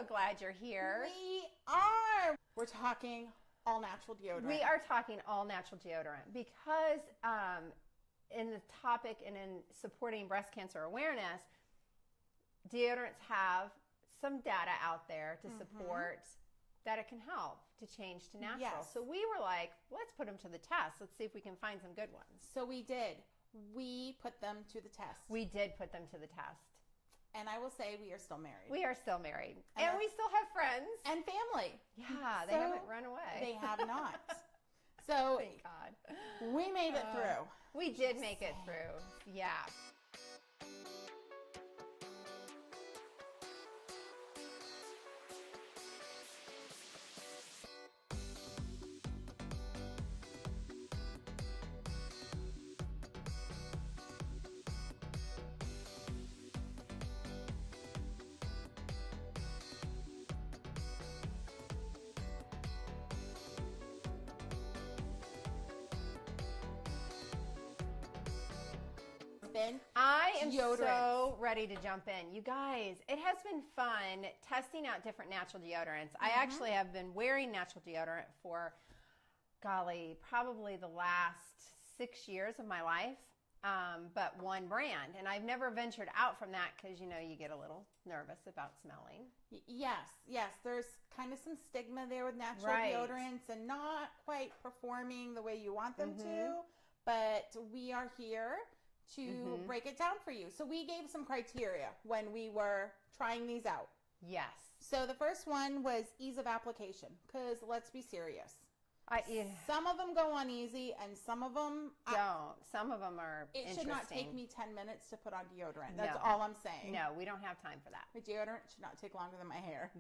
so glad you're here. We are. We're talking all natural deodorant. We are talking all natural deodorant because in the topic and in supporting breast cancer awareness, deodorants have some data out there to support that it can help to change to natural. Yes. So we were like, let's put them to the test. Let's see if we can find some good ones. So we did. We put them to the test. We did put them to the test. And I will say we are still married. We are still married. And we still have friends. And family. Yeah, they haven't run away. They have not. So thank God. We made it through. We did make it through. Yeah. I am so ready to jump in. You guys, it has been fun testing out different natural deodorants. I actually have been wearing natural deodorant for, golly, probably the last 6 years of my life, but one brand. And I've never ventured out from that because, you know, you get a little nervous about smelling. Yes. There's kind of some stigma there with natural deodorants and not quite performing the way you want them to, but we are here to break it down for you. So we gave some criteria when we were trying these out. Yes. So the first one was ease of application, because let's be serious. Some of them go on easy and some of them don't. Some of them are It should not take me 10 minutes to put on deodorant. That's all I'm saying. No, we don't have time for that. My deodorant should not take longer than my hair.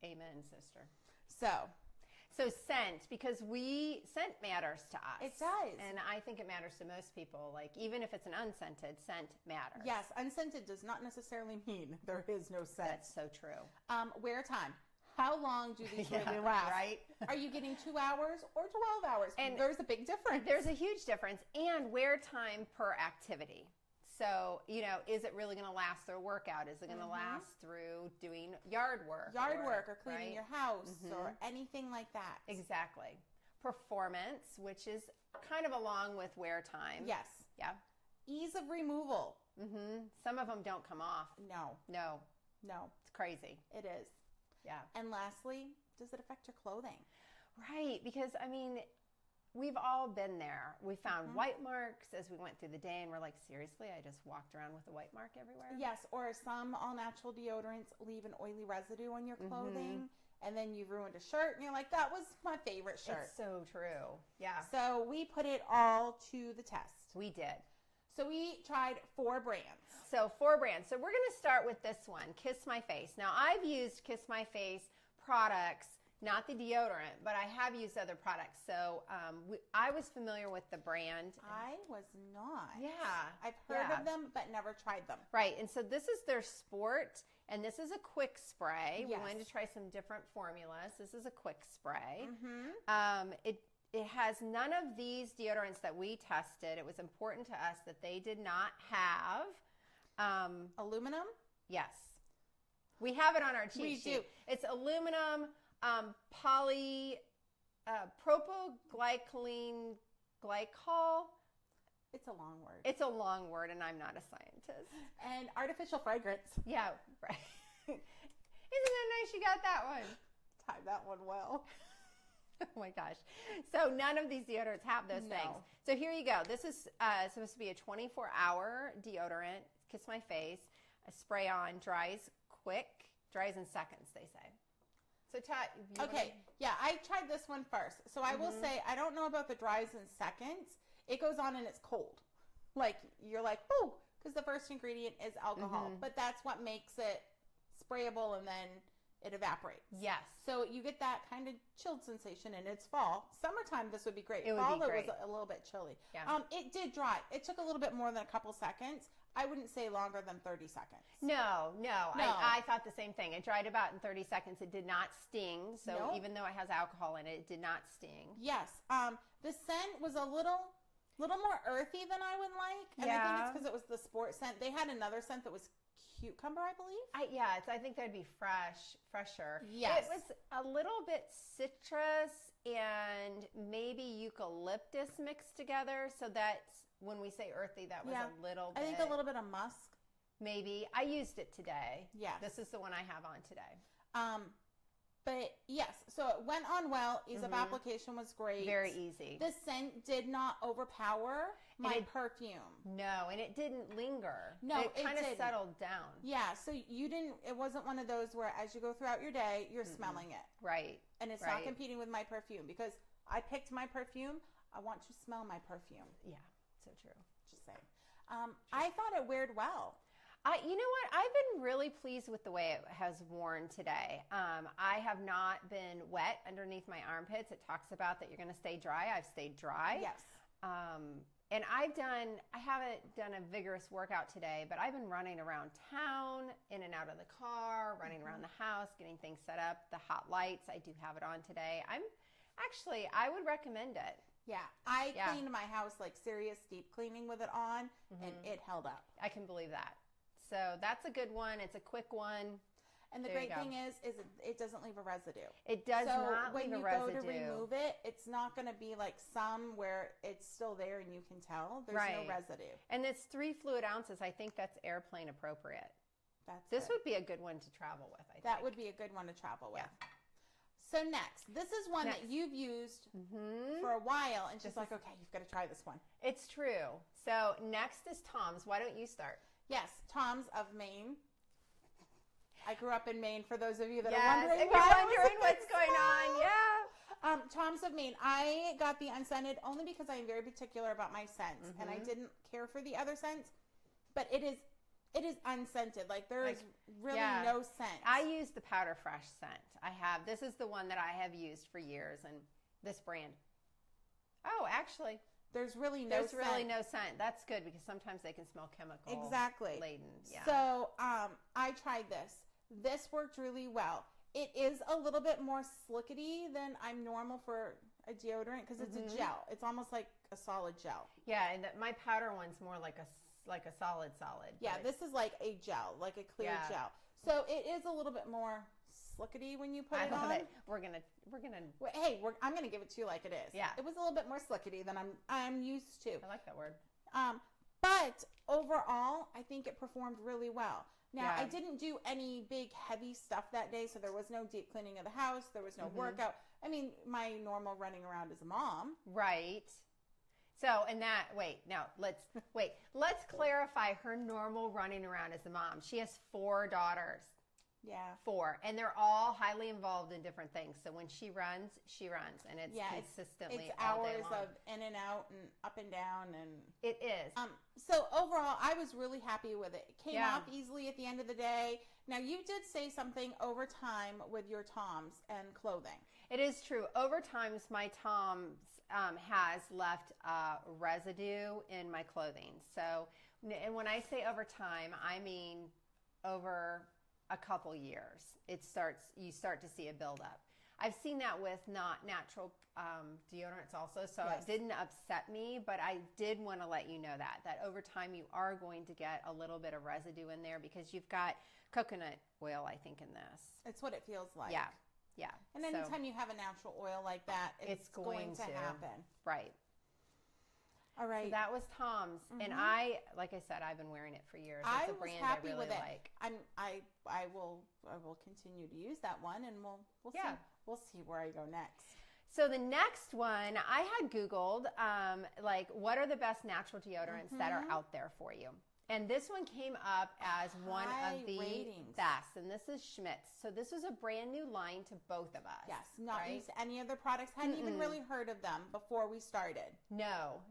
Amen, sister. So scent, because scent matters to us. It does. And I think it matters to most people. Like, even if it's an unscented, scent matters. Yes, unscented does not necessarily mean there is no scent. That's so true. Wear time. How long do these really last? Right? Are you getting 2 hours or 12 hours? And there's a big difference. There's a huge difference. And wear time per activity. So, you know, is it really going to last through a workout? Is it going to last through doing yard work? Or cleaning your house or anything like that. Exactly. Performance, which is kind of along with wear time. Yes. Yeah. Ease of removal. Some of them don't come off. No. It's crazy. It is. Yeah. And lastly, does it affect your clothing? Right. Because, I mean, we've all been there. We found white marks as we went through the day, and we're like, seriously, I just walked around with a white mark everywhere? Yes, or some all-natural deodorants leave an oily residue on your clothing, and then you've ruined a shirt, and you're like, that was my favorite shirt. It's so true. Yeah. So we put it all to the test. We did. So we tried 4 brands. So 4 brands. So we're going to start with this one, Kiss My Face. Now, I've used Kiss My Face products, not the deodorant, but I have used other products. So I was familiar with the brand. I was not. Yeah. I've heard of them, but never tried them. Right. And so this is their Sport, and this is a quick spray. Yes. We wanted to try some different formulas. This is a quick spray. It has none of these deodorants that we tested. It was important to us that they did not have aluminum. Yes. We have it on our cheat sheet. We do. It's aluminum, propylglycol glycol. It's a long word. It's a long word, and I'm not a scientist. And artificial fragrance. Yeah, right. Isn't that nice you got that one? Timed that one well. Oh my gosh. So none of these deodorants have those things. So here you go. This is supposed to be a 24-hour deodorant. Kiss My Face. A spray on, dries quick, dries in seconds, they say. So yeah, I tried this one first. So I will say, I don't know about the dries in seconds. It goes on and it's cold. Like, you're like, oh, because the first ingredient is alcohol. But that's what makes it sprayable, and then it evaporates. Yes. So you get that kind of chilled sensation, and it's fall. Summertime, this would be great. It would fall, be great. It was a little bit chilly. Yeah. It did dry. It took a little bit more than a couple seconds. I wouldn't say longer than 30 seconds. No. I thought the same thing. It dried about in 30 seconds. It did not sting. So even though it has alcohol in it, it did not sting. Yes. The scent was a little more earthy than I would like. And I think it's because it was the Sport scent. They had another scent that was cucumber, I believe. I think that'd be fresher. Yes. It was a little bit citrus and maybe eucalyptus mixed together. So that's, when we say earthy, that was a little bit. I think a little bit of musk. Maybe. I used it today. Yes. This is the one I have on today. But yes, so it went on well. Ease of application was great. Very easy. The scent did not overpower my perfume. No, and it didn't linger. No, it kind of settled down. Yeah, so it wasn't one of those where as you go throughout your day, you're smelling it. Right. And it's not competing with my perfume, because I picked my perfume. I want to smell my perfume. Yeah, so true. Just saying. I thought it weared well. You know what? I've been really pleased with the way it has worn today. I have not been wet underneath my armpits. It talks about that you're going to stay dry. I've stayed dry. Yes. And I haven't done a vigorous workout today, but I've been running around town, in and out of the car, running around the house, getting things set up. The hot lights, I do have it on today. I would recommend it. Yeah. I cleaned my house, like serious deep cleaning with it on, and it held up. I can believe that. So that's a good one. It's a quick one. And the great thing is it doesn't leave a residue. It does not leave a residue. So when you go to remove it, it's not going to be like some where it's still there and you can tell. There's no residue. And it's 3 fluid ounces. I think that's airplane appropriate. This would be a good one to travel with, I think. That would be a good one to travel with. Yeah. So next, this is one that you've used for a while, and she's like, okay, you've got to try this one. It's true. So next is Tom's. Why don't you start? Yes, Tom's of Maine. I grew up in Maine, for those of you that are wondering. If you're wondering what's going on, yeah. Tom's of Maine. I got the unscented only because I am very particular about my scents, and I didn't care for the other scents, but it is unscented. Like, there is really no scent. I use the Powder Fresh scent. This is the one that I have used for years, and this brand. Oh, actually. There's really no scent. That's good, because sometimes they can smell chemical laden. Yeah. So I tried this. This worked really well. It is a little bit more slickety than I'm normal for a deodorant, because it's a gel. It's almost like a solid gel. Yeah, and my powder one's more like a solid. Yeah, this is like a gel, like a clear gel. So it is a little bit more slickety when you put it on. I love it. We're gonna. Hey, I'm gonna give it to you like it is. Yeah. It was a little bit more slickety than I'm used to. I like that word. But overall, I think it performed really well. Now, I didn't do any big heavy stuff that day, so there was no deep cleaning of the house. There was no workout. I mean, my normal running around as a mom. Right. So, let's clarify her normal running around as a mom. She has 4 daughters. Yeah. 4. And they're all highly involved in different things. So when she runs, and it's consistently it's all hours day long. of in and out and up and down, and it is. So overall, I was really happy with it. It came off easily at the end of the day. Now, you did say something over time with your Toms and clothing. It is true. Over time, my Toms has left residue in my clothing. So, and when I say over time, I mean over a couple years. You start to see a buildup. I've seen that with not natural deodorants also, so it didn't upset me, but I did want to let you know that over time you are going to get a little bit of residue in there, because you've got coconut oil, I think, in this. It's what it feels like. Yeah. Yeah. And anytime you have a natural oil like that, it's going to happen. Right. All right. So that was Tom's. And like I said, I've been wearing it for years. It's a brand I really like. I will continue to use that one, and we'll see. We'll see where I go next. So the next one, I had Googled, what are the best natural deodorants that are out there for you? And this one came up as one of the best. And this is Schmidt's. So this was a brand new line to both of us. Yes, not used any other products. Hadn't even really heard of them before we started. No.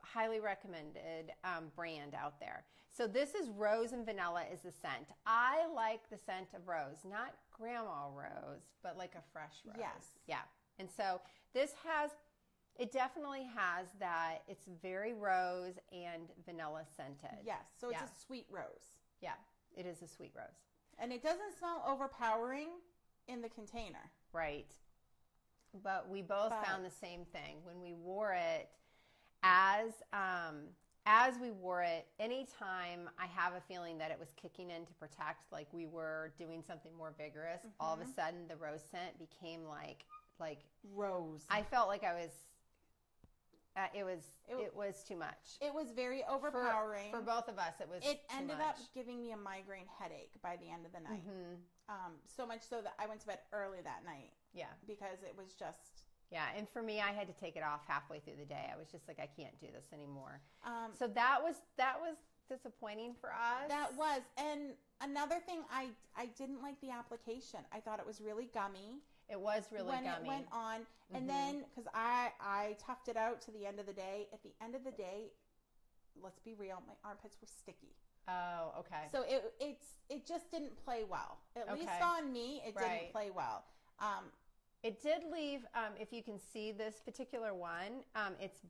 Highly recommended brand out there. So this is rose and vanilla is the scent. I like the scent of rose, not grandma rose, but like a fresh rose. Yes. Yeah. And so it definitely has that. It's very rose and vanilla scented. Yes, so it's a sweet rose. Yeah, it is a sweet rose. And it doesn't smell overpowering in the container. Right. But we both found the same thing. When we wore it as as we wore it, anytime I have a feeling that it was kicking in to protect, like we were doing something more vigorous, all of a sudden the rose scent became like rose. I felt like I was. It was too much. It was very overpowering for both of us. It ended up giving me a migraine headache by the end of the night. So much so that I went to bed early that night. Yeah, because it was just. Yeah, and for me, I had to take it off halfway through the day. I was just like, I can't do this anymore. So that was disappointing for us. That was, and another thing, I didn't like the application. I thought it was really gummy. It was really gummy. When it went on, and then, because I toughed it out to the end of the day. At the end of the day, let's be real, my armpits were sticky. Oh, okay. So it just didn't play well. At least on me, it didn't play well. It did leave, if you can see this particular one, it's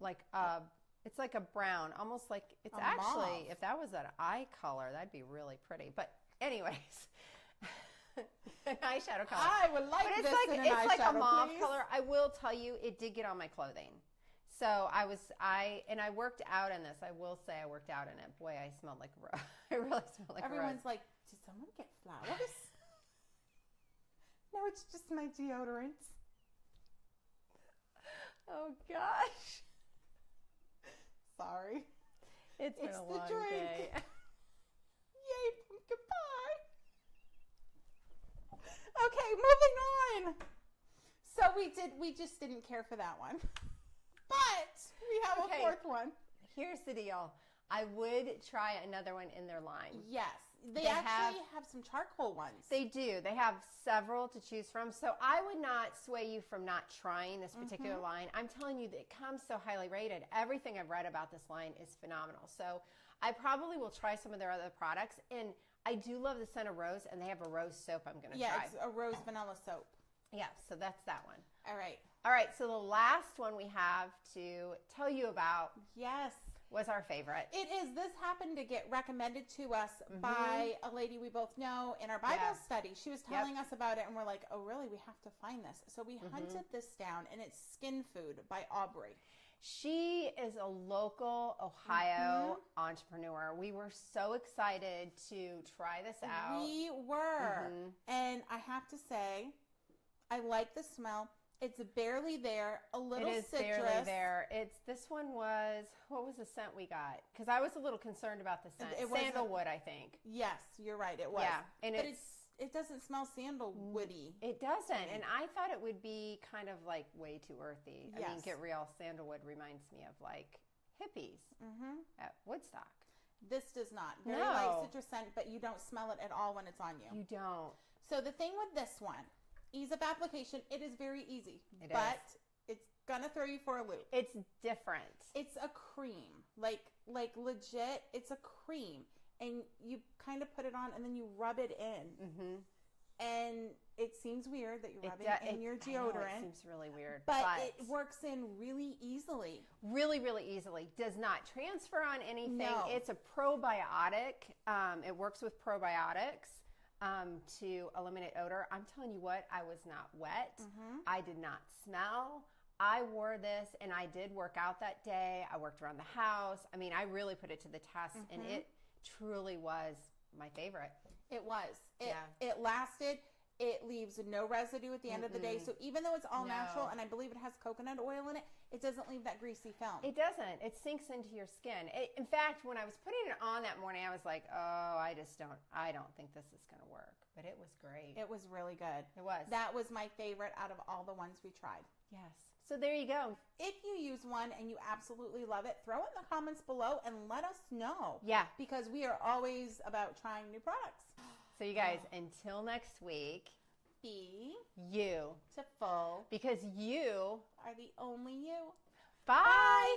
like a brown, almost like it's actually, mauve. If that was an eye color, that'd be really pretty. But anyways, an eyeshadow color. I would like but this in an it's eyeshadow, like a mauve please. color. I will tell you, it did get on my clothing. So I worked out in this. I will say I worked out in it. Boy, I smelled like a rose. I really smelled like a rose. Everyone's like, did someone get flowers? No, it's just my deodorants. Oh, gosh. Sorry. It's been a long day. Yay, pumpkin pie. Okay, moving on. So we just didn't care for that one. But we have a fourth one. Here's the deal. I would try another one in their line. Yes. They actually have some charcoal ones. They do. They have several to choose from. So I would not sway you from not trying this particular line. I'm telling you that it comes so highly rated. Everything I've read about this line is phenomenal. So I probably will try some of their other products. And I do love the scent of rose, and they have a rose soap I'm going to try. Yeah, it's a rose vanilla soap. Yeah, so that's that one. All right. All right, so the last one we have to tell you about. Yes. Was our favorite. It is. This happened to get recommended to us by a lady we both know in our Bible study. She was telling us about it, and we're like, oh, really? We have to find this. So we hunted this down, and it's Skin Food by Aubrey. She is a local Ohio entrepreneur. We were so excited to try this out. We were. And I have to say, I like the smell. It's barely there. A little citrus. It is barely there. This one was, what was the scent we got? Because I was a little concerned about the scent. Sandalwood, I think. Yes, you're right. It was. Yeah, and but it doesn't smell sandalwoody. It doesn't. And I thought it would be kind of like way too earthy. Yes. I mean, get real. Sandalwood reminds me of like hippies at Woodstock. This does not. Very light citrus scent, but you don't smell it at all when it's on you. You don't. So the thing with this one, ease of application, it is very easy. But it's going to throw you for a loop. It's different. It's a cream. Like legit, it's a cream. And you kind of put it on and then you rub it in. And it seems weird that you're rubbing in your deodorant. It seems really weird. But it works in really easily. Really, really easily. Does not transfer on anything. No. It's a probiotic. It works with probiotics. To eliminate odor. I'm telling you what, I was not wet. I did not smell. I wore this and I did work out that day. I worked around the house. I mean, I really put it to the test and it truly was my favorite. It was. It lasted. It leaves no residue at the end of the day. So even though it's all natural, and I believe it has coconut oil in it, it doesn't leave that greasy film. It doesn't. It sinks into your skin. In fact, when I was putting it on that morning, I was like, oh, I don't think this is going to work. But it was great. It was really good. It was. That was my favorite out of all the ones we tried. Yes. So there you go. If you use one and you absolutely love it, throw it in the comments below and let us know. Yeah. Because we are always about trying new products. So you guys, until next week, be you to full because you are the only you. Bye. Bye.